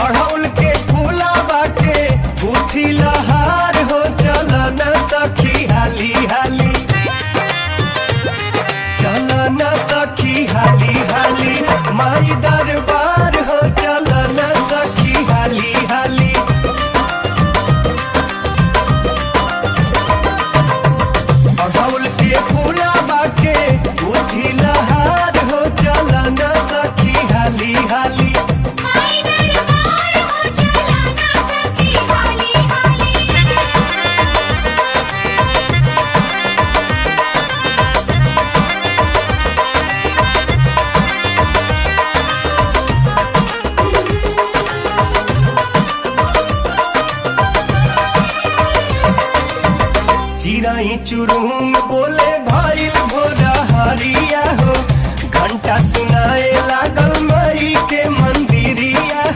अड़हुल के फूलावा के गुथी लहार हो चला न सखी हाली हाली, चला न सखी हाली हाली, माई दरबार हो चला न सखी हाली हाली। अड़हुल के फूलावा के गुथी लहार हो चला न सखी हाली हाली। चिराई चुरुंग बोले